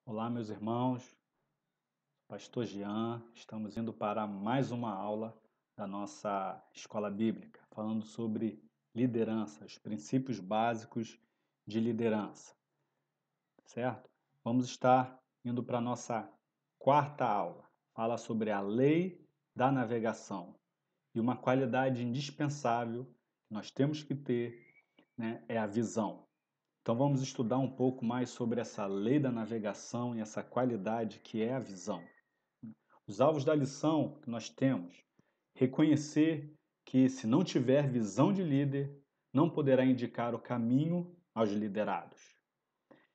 Olá, meus irmãos, Pastor Jean, estamos indo para mais uma aula da nossa escola bíblica, falando sobre liderança, os princípios básicos de liderança, certo? Vamos estar indo para a nossa quarta aula, fala sobre a lei da navegação e uma qualidade indispensável que nós temos que ter, né, é a visão. Então vamos estudar um pouco mais sobre essa lei da navegação e essa qualidade que é a visão. Os alvos da lição que nós temos: reconhecer que, se não tiver visão de líder, não poderá indicar o caminho aos liderados.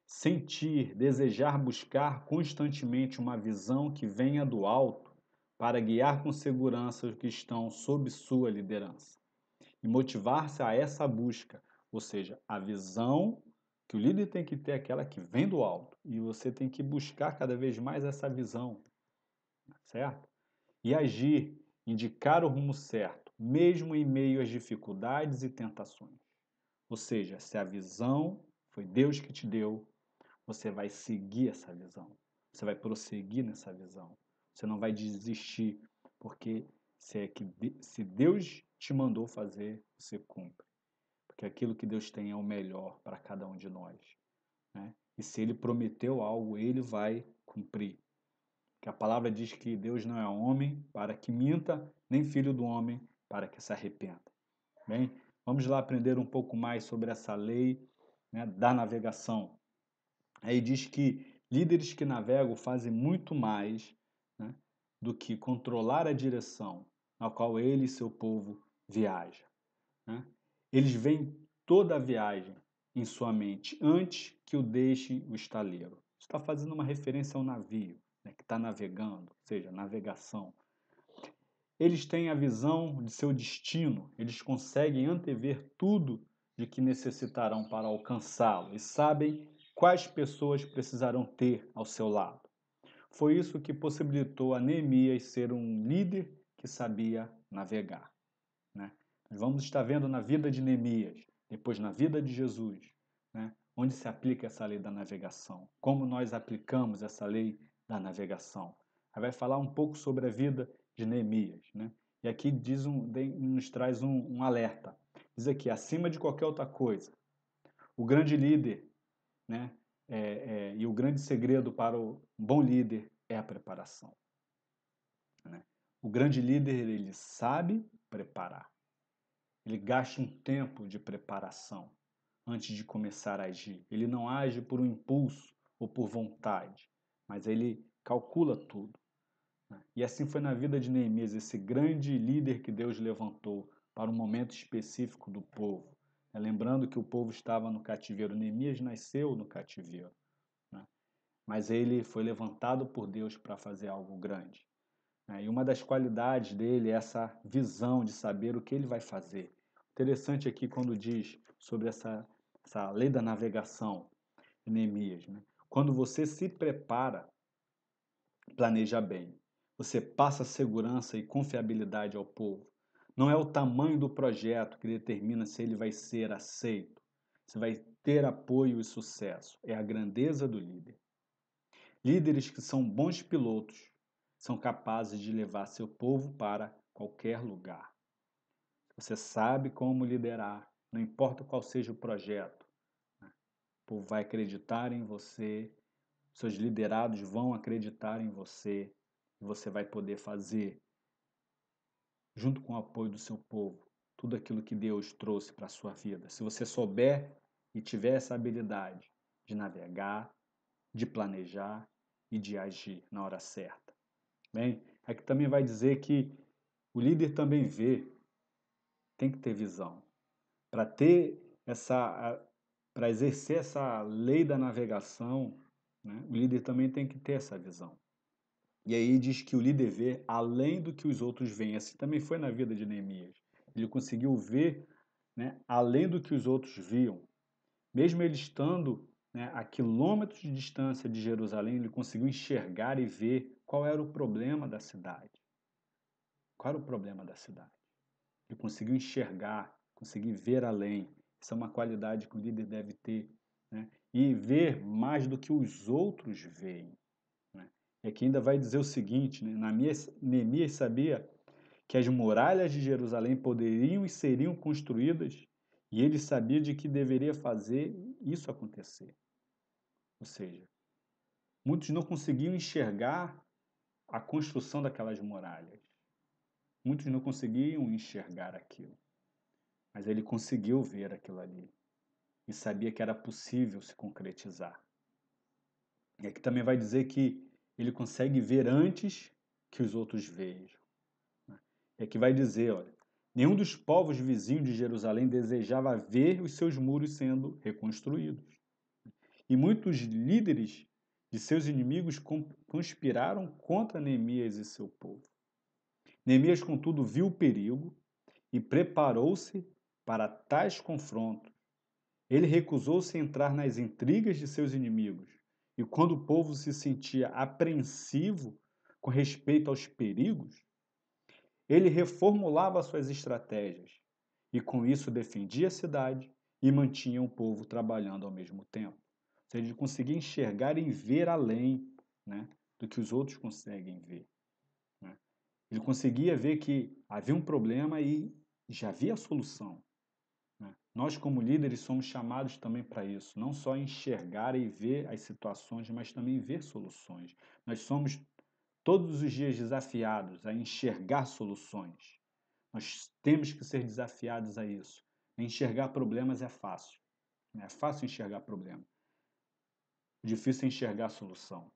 Sentir, desejar buscar constantemente uma visão que venha do alto para guiar com segurança os que estão sob sua liderança. E motivar-se a essa busca, ou seja, a visão que o líder tem que ter é aquela que vem do alto. E você tem que buscar cada vez mais essa visão, certo? E agir, indicar o rumo certo, mesmo em meio às dificuldades e tentações. Ou seja, se a visão foi Deus que te deu, você vai seguir essa visão. Você vai prosseguir nessa visão. Você não vai desistir, porque se Deus te mandou fazer, você cumpre. Porque aquilo que Deus tem é o melhor para cada um de nós, né? E se Ele prometeu algo, Ele vai cumprir. Que a palavra diz que Deus não é homem para que minta, nem filho do homem para que se arrependa. Bem, vamos lá aprender um pouco mais sobre essa lei, né, da navegação. Aí diz que líderes que navegam fazem muito mais, né, do que controlar a direção na qual ele e seu povo viajam, né? Eles veem toda a viagem em sua mente antes que o deixe o estaleiro. Está fazendo uma referência ao navio, né, que está navegando, ou seja, navegação. Eles têm a visão de seu destino, eles conseguem antever tudo de que necessitarão para alcançá-lo e sabem quais pessoas precisarão ter ao seu lado. Foi isso que possibilitou a Neemias ser um líder que sabia navegar, né? Nós vamos estar vendo na vida de Neemias, depois na vida de Jesus, né, onde se aplica essa lei da navegação, como nós aplicamos essa lei da navegação. Aí vai falar um pouco sobre a vida de Neemias, né? E aqui nos traz um alerta. Diz aqui, acima de qualquer outra coisa, o grande líder, né, e o grande segredo para o bom líder é a preparação, né? O grande líder, ele sabe preparar. Ele gasta um tempo de preparação antes de começar a agir. Ele não age por um impulso ou por vontade, mas ele calcula tudo, né? E assim foi na vida de Neemias, esse grande líder que Deus levantou para um momento específico do povo. Lembrando que o povo estava no cativeiro. Neemias nasceu no cativeiro, né? Mas ele foi levantado por Deus para fazer algo grande, né? E uma das qualidades dele é essa visão de saber o que ele vai fazer. Interessante aqui quando diz sobre essa lei da navegação, em Neemias, né? Quando você se prepara, planeja bem. Você passa segurança e confiabilidade ao povo. Não é o tamanho do projeto que determina se ele vai ser aceito, se vai ter apoio e sucesso. É a grandeza do líder. Líderes que são bons pilotos são capazes de levar seu povo para qualquer lugar. Você sabe como liderar, não importa qual seja o projeto, né? O povo vai acreditar em você, seus liderados vão acreditar em você, e você vai poder fazer, junto com o apoio do seu povo, tudo aquilo que Deus trouxe para a sua vida. Se você souber e tiver essa habilidade de navegar, de planejar e de agir na hora certa. Bem, aqui também vai dizer que o líder também vê, tem que ter visão. Para ter para exercer essa lei da navegação, né, o líder também tem que ter essa visão. E aí diz que o líder vê além do que os outros veem. Assim também foi na vida de Neemias. Ele conseguiu ver, né, além do que os outros viam. Mesmo ele estando, né, a quilômetros de distância de Jerusalém, ele conseguiu enxergar e ver qual era o problema da cidade. Qual era o problema da cidade? Ele conseguiu enxergar, conseguir ver além. Isso é uma qualidade que o líder deve ter, né? e ver mais do que os outros veem, né? E aqui ainda vai dizer o seguinte, né? Neemias sabia que as muralhas de Jerusalém poderiam e seriam construídas, e ele sabia de que deveria fazer isso acontecer. Ou seja, muitos não conseguiam enxergar a construção daquelas muralhas. Muitos não conseguiam enxergar aquilo, mas ele conseguiu ver aquilo ali e sabia que era possível se concretizar. E aqui também vai dizer que ele consegue ver antes que os outros vejam. E aqui vai dizer, olha, nenhum dos povos vizinhos de Jerusalém desejava ver os seus muros sendo reconstruídos. E muitos líderes de seus inimigos conspiraram contra Neemias e seu povo. Neemias, contudo, viu o perigo e preparou-se para tais confrontos. Ele recusou-se a entrar nas intrigas de seus inimigos. E quando o povo se sentia apreensivo com respeito aos perigos, ele reformulava suas estratégias e, com isso, defendia a cidade e mantinha o povo trabalhando ao mesmo tempo. Ou seja, ele conseguia enxergar e ver além, né, do que os outros conseguem ver, né? Ele conseguia ver que havia um problema e já havia a solução, né? Nós, como líderes, somos chamados também para isso, não só enxergar e ver as situações, mas também ver soluções. Nós somos todos os dias desafiados a enxergar soluções. Nós temos que ser desafiados a isso. Enxergar problemas é fácil, né? É fácil enxergar problema. O difícil é enxergar a solução.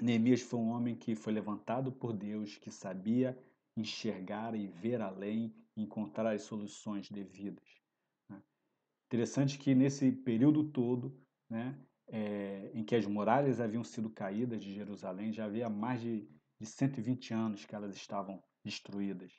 Neemias foi um homem que foi levantado por Deus, que sabia enxergar e ver além, encontrar as soluções devidas, né? Interessante que nesse período todo, né, em que as muralhas haviam sido caídas de Jerusalém, já havia mais de 120 anos que elas estavam destruídas.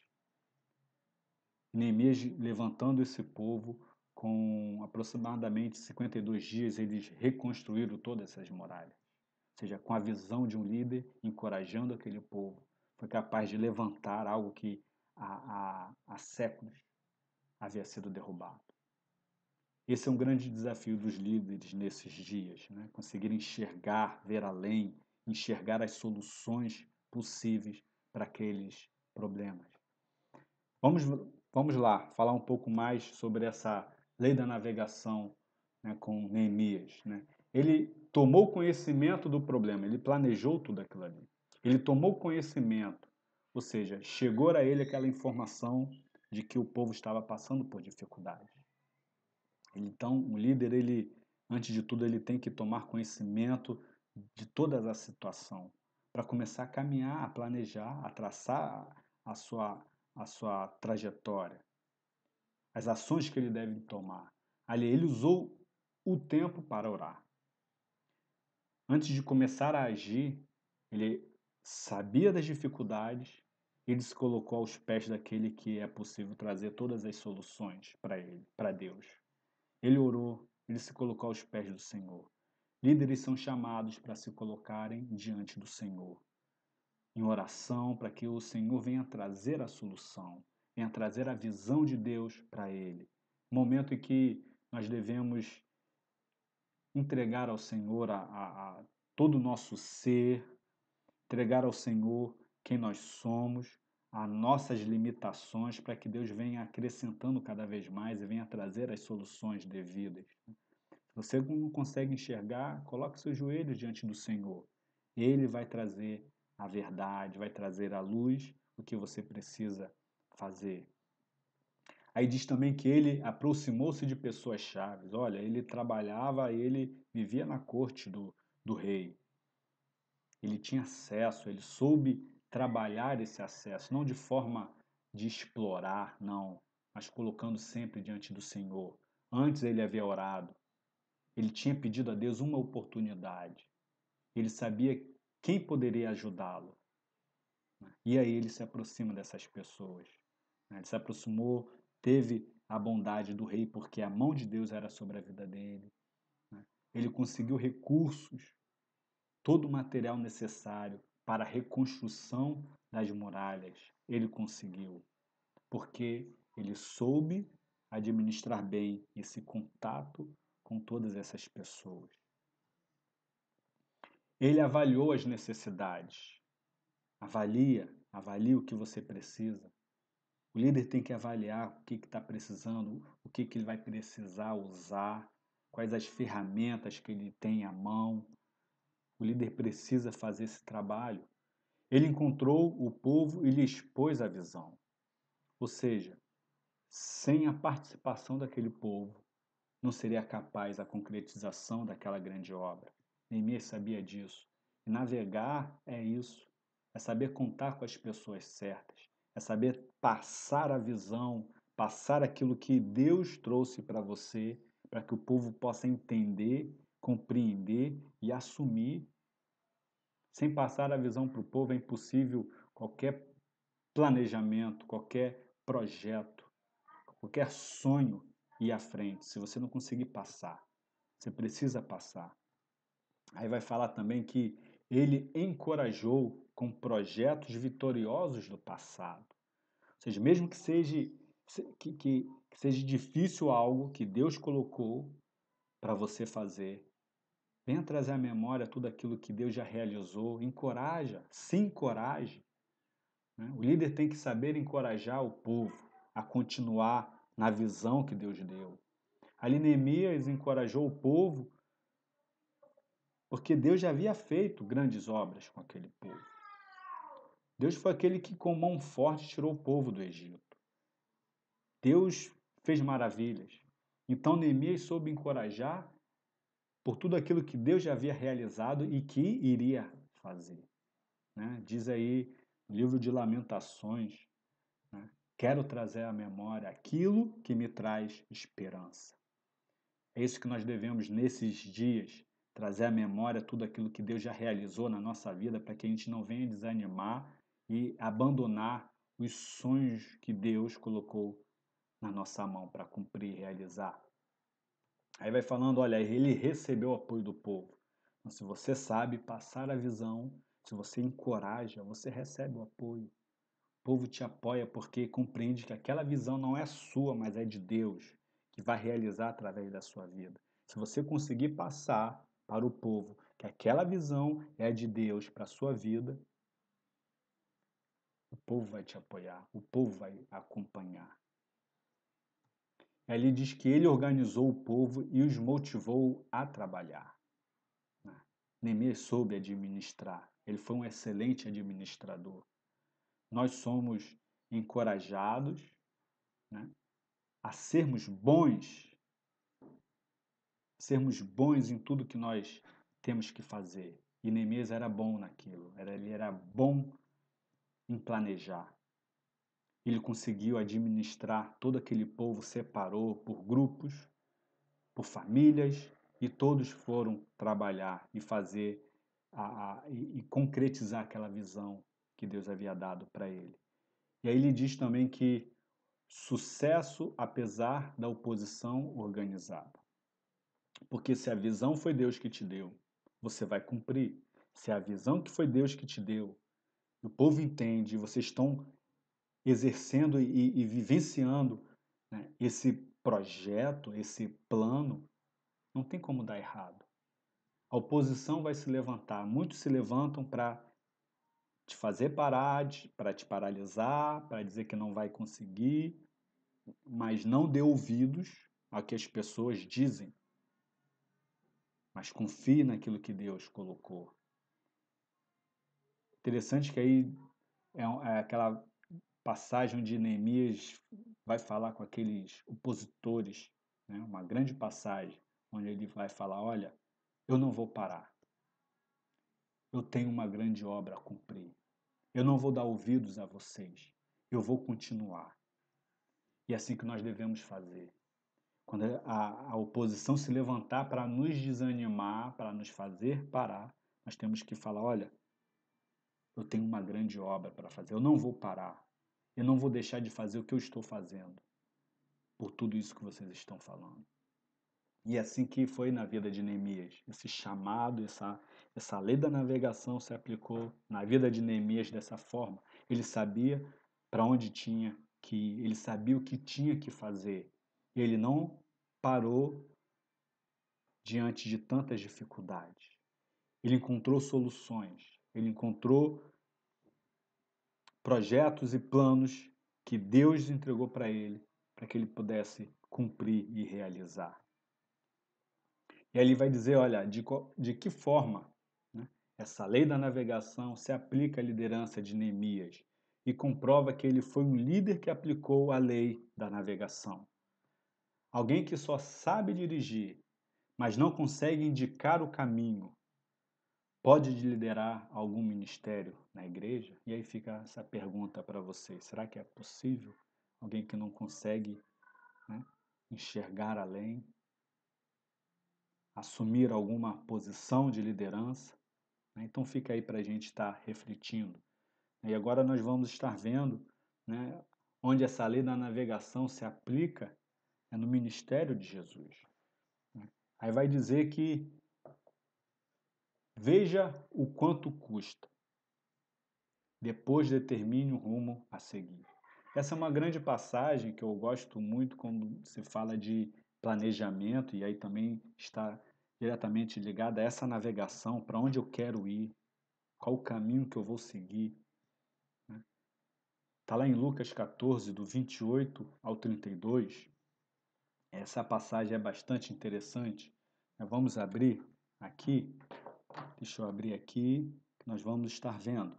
Neemias levantando esse povo, com aproximadamente 52 dias, eles reconstruíram todas essas muralhas. Ou seja, com a visão de um líder, encorajando aquele povo, foi capaz de levantar algo que há séculos havia sido derrubado. Esse é um grande desafio dos líderes nesses dias, né? Conseguir enxergar, ver além, enxergar as soluções possíveis para aqueles problemas. Vamos, vamos lá, falar um pouco mais sobre essa lei da navegação, né, com Neemias, né? Ele tomou conhecimento do problema, ele planejou tudo aquilo ali. Ele tomou conhecimento, ou seja, chegou a ele aquela informação de que o povo estava passando por dificuldades. Então, o líder, ele, antes de tudo, ele tem que tomar conhecimento de toda a situação para começar a caminhar, a planejar, a traçar a sua trajetória, as ações que ele deve tomar. Ali, ele usou o tempo para orar. Antes de começar a agir, ele sabia das dificuldades, ele se colocou aos pés daquele que é possível trazer todas as soluções para ele, para Deus. Ele orou, ele se colocou aos pés do Senhor. Líderes são chamados para se colocarem diante do Senhor, em oração, para que o Senhor venha trazer a solução, venha trazer a visão de Deus para ele. Momento em que nós devemos entregar ao Senhor a todo o nosso ser, entregar ao Senhor quem nós somos, as nossas limitações, para que Deus venha acrescentando cada vez mais e venha trazer as soluções devidas. Se você não consegue enxergar, coloque seus joelhos diante do Senhor. Ele vai trazer a verdade, vai trazer à luz o que você precisa fazer. Aí diz também que ele aproximou-se de pessoas chaves. Olha, ele trabalhava, ele vivia na corte do rei. Ele tinha acesso, ele soube trabalhar esse acesso, não de forma de explorar, não, mas colocando sempre diante do Senhor. Antes ele havia orado, ele tinha pedido a Deus uma oportunidade. Ele sabia quem poderia ajudá-lo. E aí ele se aproxima dessas pessoas. Ele se aproximou, teve a bondade do rei, porque a mão de Deus era sobre a vida dele. Ele conseguiu recursos, todo o material necessário para a reconstrução das muralhas. Ele conseguiu, porque ele soube administrar bem esse contato com todas essas pessoas. Ele avaliou as necessidades. Avalie o que você precisa. O líder tem que avaliar o que está precisando, o que ele vai precisar usar, quais as ferramentas que ele tem à mão. O líder precisa fazer esse trabalho. Ele encontrou o povo e lhe expôs a visão. Ou seja, sem a participação daquele povo, não seria capaz a concretização daquela grande obra. Neemias sabia disso. E navegar é isso. É saber contar com as pessoas certas. É saber passar a visão, passar aquilo que Deus trouxe para você, para que o povo possa entender, compreender e assumir. Sem passar a visão para o povo é impossível qualquer planejamento, qualquer projeto, qualquer sonho ir à frente. Se você não conseguir passar, você precisa passar. Aí vai falar também que ele encorajou com projetos vitoriosos do passado. Ou seja, mesmo que seja, que seja difícil algo que Deus colocou para você fazer, venha trazer à memória tudo aquilo que Deus já realizou, encoraja, se encoraje. Né? O líder tem que saber encorajar o povo a continuar na visão que Deus deu. Ali Neemias encorajou o povo porque Deus já havia feito grandes obras com aquele povo. Deus foi aquele que com mão forte tirou o povo do Egito. Deus fez maravilhas. Então Neemias soube encorajar por tudo aquilo que Deus já havia realizado e que iria fazer. Né? Diz aí no livro de Lamentações, né? Quero trazer à memória aquilo que me traz esperança. É isso que nós devemos nesses dias, trazer à memória tudo aquilo que Deus já realizou na nossa vida, para que a gente não venha desanimar e abandonar os sonhos que Deus colocou na nossa mão para cumprir e realizar. Aí vai falando, olha, ele recebeu o apoio do povo. Então, se você sabe passar a visão, se você encoraja, você recebe o apoio. O povo te apoia porque compreende que aquela visão não é sua, mas é de Deus, que vai realizar através da sua vida. Se você conseguir passar para o povo que aquela visão é de Deus para a sua vida, o povo vai te apoiar, o povo vai acompanhar. Ali diz que ele organizou o povo e os motivou a trabalhar. Neemias soube administrar, ele foi um excelente administrador. Nós somos encorajados, né, a sermos bons em tudo que nós temos que fazer. E Neemias era bom naquilo, ele era bom em planejar. Ele conseguiu administrar todo aquele povo, separou por grupos, por famílias, e todos foram trabalhar e fazer e concretizar aquela visão que Deus havia dado para ele. E aí ele diz também que sucesso apesar da oposição organizada. Porque se a visão foi Deus que te deu, você vai cumprir. Se a visão que foi Deus que te deu, o povo entende, vocês estão exercendo e vivenciando, né, esse projeto, esse plano, não tem como dar errado. A oposição vai se levantar. Muitos se levantam para te fazer parar, para te paralisar, para dizer que não vai conseguir, mas não dê ouvidos ao que as pessoas dizem. Mas confie naquilo que Deus colocou. Interessante que aí é aquela passagem onde Neemias vai falar com aqueles opositores, né? Uma grande passagem, onde ele vai falar, olha, eu não vou parar. Eu tenho uma grande obra a cumprir. Eu não vou dar ouvidos a vocês. Eu vou continuar. E é assim que nós devemos fazer. Quando a oposição se levantar para nos desanimar, para nos fazer parar, nós temos que falar, olha, eu tenho uma grande obra para fazer. Eu não vou parar. Eu não vou deixar de fazer o que eu estou fazendo por tudo isso que vocês estão falando. E é assim que foi na vida de Neemias. Esse chamado, essa lei da navegação se aplicou na vida de Neemias dessa forma. Ele sabia para onde tinha que ir, ele sabia o que tinha que fazer. E ele não parou diante de tantas dificuldades. Ele encontrou soluções, ele encontrou projetos e planos que Deus entregou para que ele pudesse cumprir e realizar. E aí ele vai dizer, olha, de que forma, né, essa lei da navegação se aplica à liderança de Neemias e comprova que ele foi um líder que aplicou a lei da navegação. Alguém que só sabe dirigir, mas não consegue indicar o caminho, pode liderar algum ministério na igreja? E aí fica essa pergunta para você: será que é possível alguém que não consegue, né, enxergar além, assumir alguma posição de liderança? Então fica aí para a gente estar refletindo. E agora nós vamos estar vendo, né, onde essa lei da navegação se aplica é no ministério de Jesus. Aí vai dizer que veja o quanto custa, depois determine o rumo a seguir. Essa é uma grande passagem que eu gosto muito quando se fala de planejamento, e aí também está diretamente ligada a essa navegação, para onde eu quero ir, qual o caminho que eu vou seguir. Está lá em Lucas 14, do 28 ao 32. Essa passagem é bastante interessante. Vamos abrir aqui. Deixa eu abrir aqui, que nós vamos estar vendo.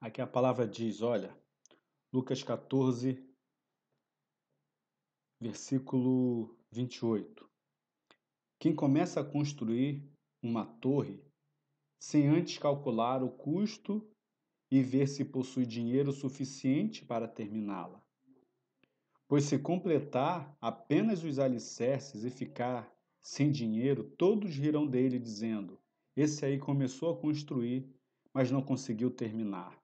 Aqui a palavra diz, olha, Lucas 14, versículo 28. Quem começa a construir uma torre sem antes calcular o custo e ver se possui dinheiro suficiente para terminá-la. Pois se completar apenas os alicerces e ficar sem dinheiro, todos rirão dele, dizendo: esse aí começou a construir, mas não conseguiu terminar.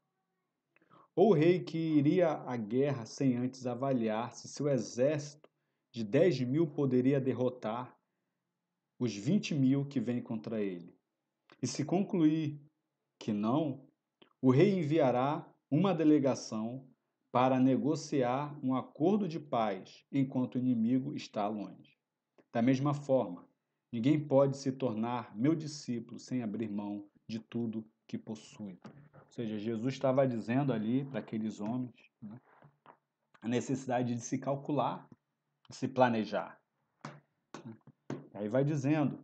Ou o rei que iria à guerra sem antes avaliar se seu exército de 10.000 poderia derrotar os 20.000 que vêm contra ele. E se concluir que não, o rei enviará uma delegação para negociar um acordo de paz enquanto o inimigo está longe. Da mesma forma, ninguém pode se tornar meu discípulo sem abrir mão de tudo que possui. Ou seja, Jesus estava dizendo ali para aqueles homens, né, a necessidade de se calcular, de se planejar. Aí vai dizendo,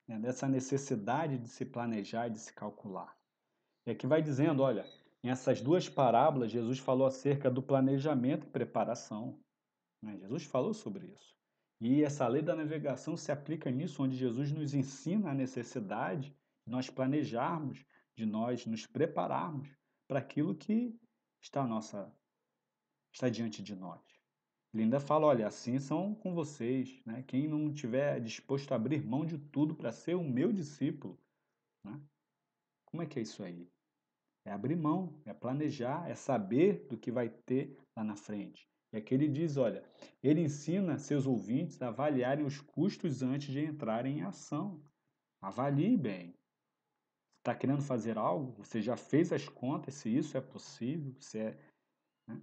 né, dessa necessidade de se planejar e de se calcular. E aqui vai dizendo, olha, nessas duas parábolas, Jesus falou acerca do planejamento e preparação. Né? Jesus falou sobre isso. E essa lei da navegação se aplica nisso, onde Jesus nos ensina a necessidade de nós planejarmos, de nós nos prepararmos para aquilo que está diante de nós. Ele ainda fala, olha, assim são com vocês, né? Quem não estiver disposto a abrir mão de tudo para ser o meu discípulo, né? Como é que é isso aí? É abrir mão, é planejar, é saber do que vai ter lá na frente. E aqui ele diz, olha, ele ensina seus ouvintes a avaliarem os custos antes de entrarem em ação. Avalie bem. Está querendo fazer algo? Você já fez as contas se isso é possível? Né?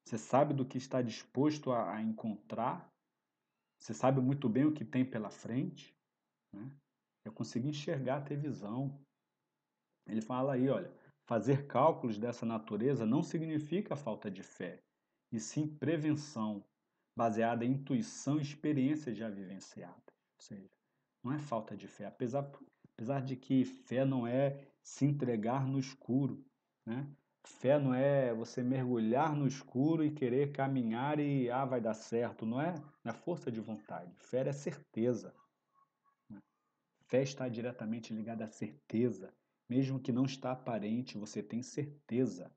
Você sabe do que está disposto a encontrar? Você sabe muito bem o que tem pela frente? Né? Eu consegui enxergar, ter visão. Ele fala aí, olha, fazer cálculos dessa natureza não significa falta de fé, e sim prevenção, baseada em intuição e experiências já vivenciadas. Ou seja, não é falta de fé, apesar de que fé não é se entregar no escuro, né? Fé não é você mergulhar no escuro e querer caminhar e vai dar certo, não é força de vontade. Fé é certeza. Fé está diretamente ligada à certeza. Mesmo que não está aparente, você tem certeza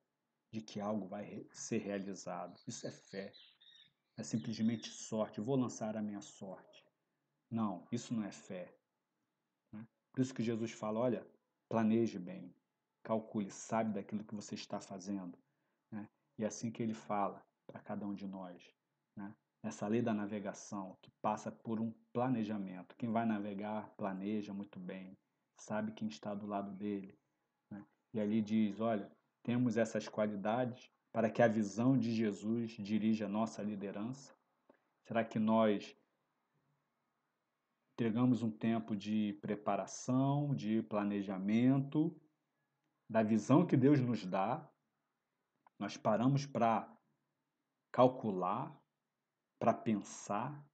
de que algo vai ser realizado. Isso é fé. É simplesmente sorte. Eu vou lançar a minha sorte. Não, isso não é fé. Né? Por isso que Jesus fala, olha, planeje bem, calcule, sabe daquilo que você está fazendo. Né? E é assim que ele fala para cada um de nós. Né? Essa lei da navegação, que passa por um planejamento. Quem vai navegar, planeja muito bem, sabe quem está do lado dele. Né? E ali diz, olha, temos essas qualidades para que a visão de Jesus dirija a nossa liderança? Será que nós entregamos um tempo de preparação, de planejamento, da visão que Deus nos dá. Nós paramos para calcular, para pensar,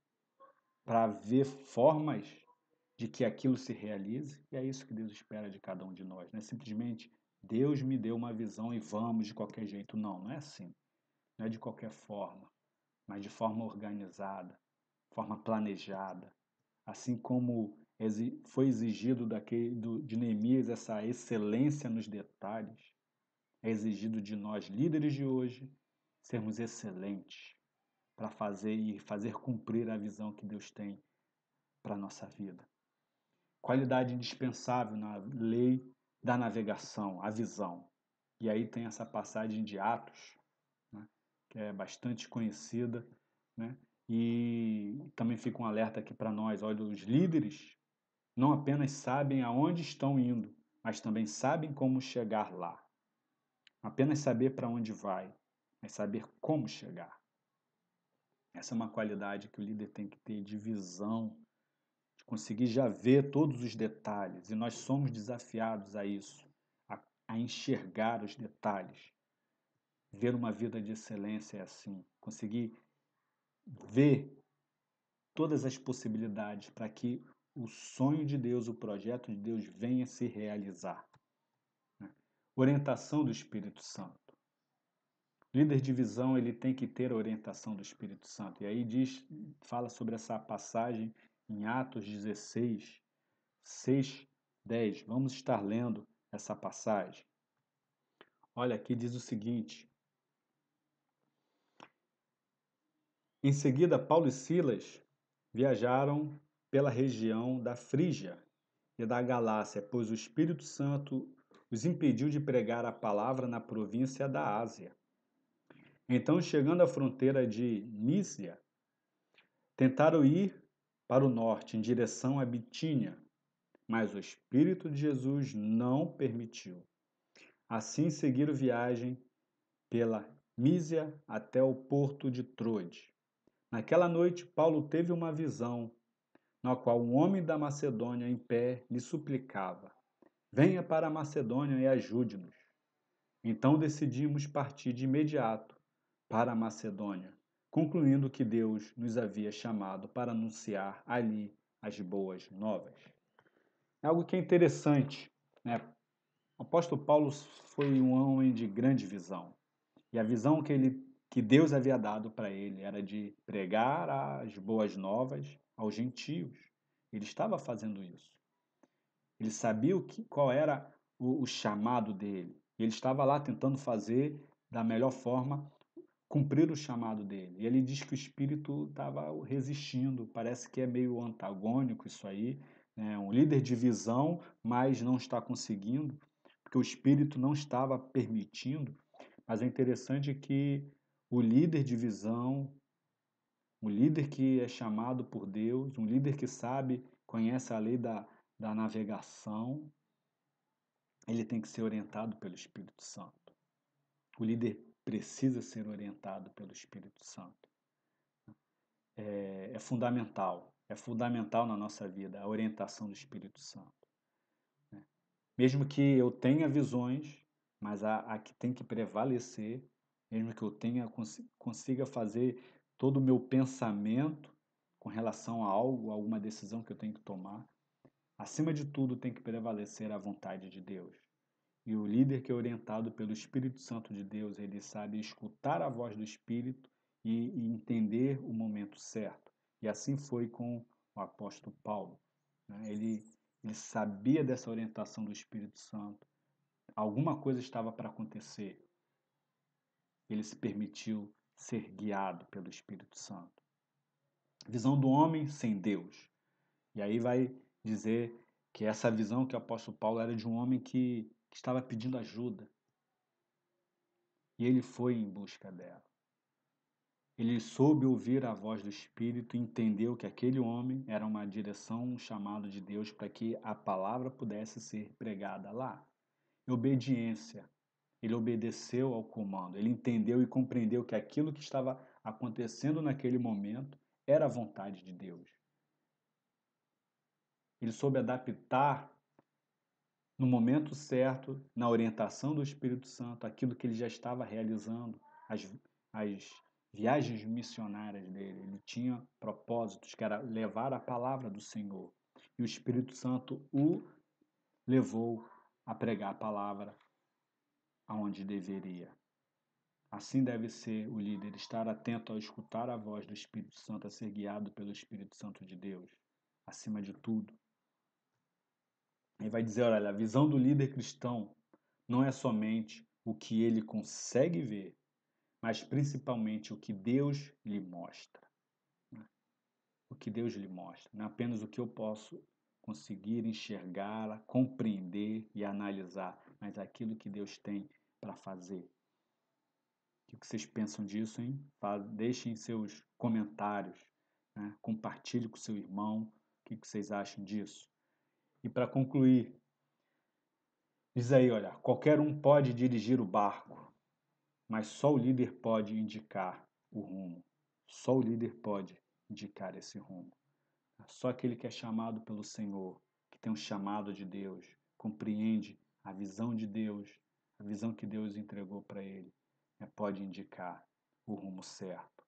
para ver formas de que aquilo se realize, e é isso que Deus espera de cada um de nós. Não é simplesmente Deus me deu uma visão e vamos de qualquer jeito. Não, não é assim. Não é de qualquer forma, mas de forma organizada, forma planejada. Assim como foi exigido de Neemias essa excelência nos detalhes, é exigido de nós, líderes de hoje, sermos excelentes para fazer cumprir a visão que Deus tem para a nossa vida. Qualidade indispensável na lei da navegação, a visão. E aí tem essa passagem de Atos, né, que é bastante conhecida, né? E também fica um alerta aqui para nós, olha, os líderes não apenas sabem aonde estão indo, mas também sabem como chegar lá. Apenas saber para onde vai, mas saber como chegar. Essa é uma qualidade que o líder tem que ter de visão, de conseguir já ver todos os detalhes. E nós somos desafiados a isso, a enxergar os detalhes. Ver uma vida de excelência é assim, conseguir ver todas as possibilidades para que o sonho de Deus, o projeto de Deus venha se realizar. Orientação do Espírito Santo. O líder de visão, ele tem que ter a orientação do Espírito Santo. E aí fala sobre essa passagem em Atos 16, 6, 10. Vamos estar lendo essa passagem. Olha, aqui diz o seguinte: em seguida, Paulo e Silas viajaram pela região da Frígia e da Galácia, pois o Espírito Santo os impediu de pregar a palavra na província da Ásia. Então, chegando à fronteira de Mísia, tentaram ir para o norte, em direção a Bitínia, mas o Espírito de Jesus não permitiu. Assim, seguiram viagem pela Mísia até o porto de Troade. Naquela noite, Paulo teve uma visão, na qual um homem da Macedônia em pé lhe suplicava: venha para a Macedônia e ajude-nos. Então decidimos partir de imediato para a Macedônia, concluindo que Deus nos havia chamado para anunciar ali as boas novas. É algo que é interessante, né? O apóstolo Paulo foi um homem de grande visão. E a visão que Deus havia dado para ele era de pregar as boas novas aos gentios. Ele estava fazendo isso. Ele sabia qual era o chamado dele. Ele estava lá tentando fazer da melhor forma, cumprir o chamado dele. E ele diz que o espírito estava resistindo. Parece que é meio antagônico isso aí. Né? Um líder de visão, mas não está conseguindo, porque o espírito não estava permitindo. Mas é interessante que o líder de visão, o líder que é chamado por Deus, um líder que sabe, conhece a lei da navegação, ele tem que ser orientado pelo Espírito Santo. O líder precisa ser orientado pelo Espírito Santo. É fundamental na nossa vida a orientação do Espírito Santo. Mesmo que eu tenha visões, mas a que tem que prevalecer, mesmo que eu consiga fazer todo o meu pensamento com relação a algo, a alguma decisão que eu tenho que tomar, acima de tudo tem que prevalecer a vontade de Deus. E o líder que é orientado pelo Espírito Santo de Deus, ele sabe escutar a voz do Espírito e entender o momento certo. E assim foi com o apóstolo Paulo. Né? Ele sabia dessa orientação do Espírito Santo. Alguma coisa estava para acontecer. Ele se permitiu ser guiado pelo Espírito Santo. Visão do homem sem Deus. E aí vai dizer que essa visão que o apóstolo Paulo era de um homem que estava pedindo ajuda. E ele foi em busca dela. Ele soube ouvir a voz do Espírito e entendeu que aquele homem era uma direção, um chamado de Deus para que a palavra pudesse ser pregada lá. Obediência. Ele obedeceu ao comando. Ele entendeu e compreendeu que aquilo que estava acontecendo naquele momento era a vontade de Deus. ele soube adaptar no momento certo, na orientação do Espírito Santo, aquilo que ele já estava realizando, as viagens missionárias dele. Ele tinha propósitos, que era levar a palavra do Senhor. E o Espírito Santo o levou a pregar a palavra aonde deveria. Assim deve ser o líder, estar atento ao escutar a voz do Espírito Santo, a ser guiado pelo Espírito Santo de Deus, acima de tudo. Ele vai dizer, olha, a visão do líder cristão não é somente o que ele consegue ver, mas principalmente o que Deus lhe mostra. O que Deus lhe mostra, não é apenas o que eu posso conseguir enxergar, compreender e analisar, mas aquilo que Deus tem para fazer. O que vocês pensam disso, hein? Deixem seus comentários, né? Compartilhe com seu irmão o que vocês acham disso. E para concluir, diz aí, olha, qualquer um pode dirigir o barco, mas só o líder pode indicar o rumo. Só o líder pode indicar esse rumo. Só aquele que é chamado pelo Senhor, que tem um chamado de Deus, compreende a visão de Deus, a visão que Deus entregou para ele, pode indicar o rumo certo.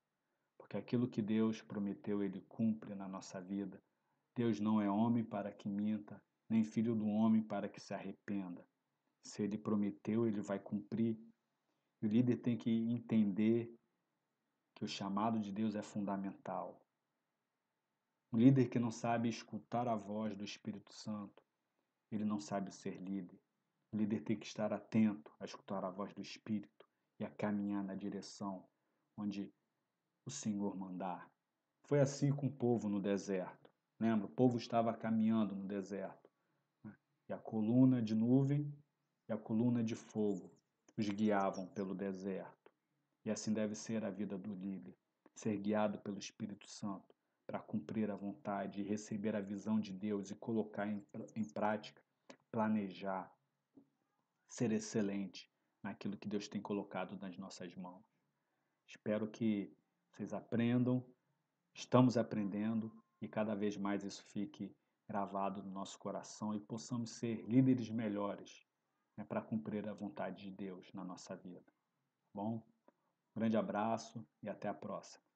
Porque aquilo que Deus prometeu, ele cumpre na nossa vida. Deus não é homem para que minta, nem filho do homem para que se arrependa. Se ele prometeu, ele vai cumprir. E o líder tem que entender que o chamado de Deus é fundamental. Um líder que não sabe escutar a voz do Espírito Santo, ele não sabe ser líder. O líder tem que estar atento a escutar a voz do Espírito e a caminhar na direção onde o Senhor mandar. Foi assim com o povo no deserto. Lembra? O povo estava caminhando no deserto. E a coluna de nuvem e a coluna de fogo os guiavam pelo deserto. E assim deve ser a vida do líder, ser guiado pelo Espírito Santo para cumprir a vontade e receber a visão de Deus e colocar em prática, planejar, ser excelente naquilo que Deus tem colocado nas nossas mãos. Espero que vocês aprendam, estamos aprendendo e cada vez mais isso fique gravado no nosso coração e possamos ser líderes melhores, né, para cumprir a vontade de Deus na nossa vida. Bom, grande abraço e até a próxima.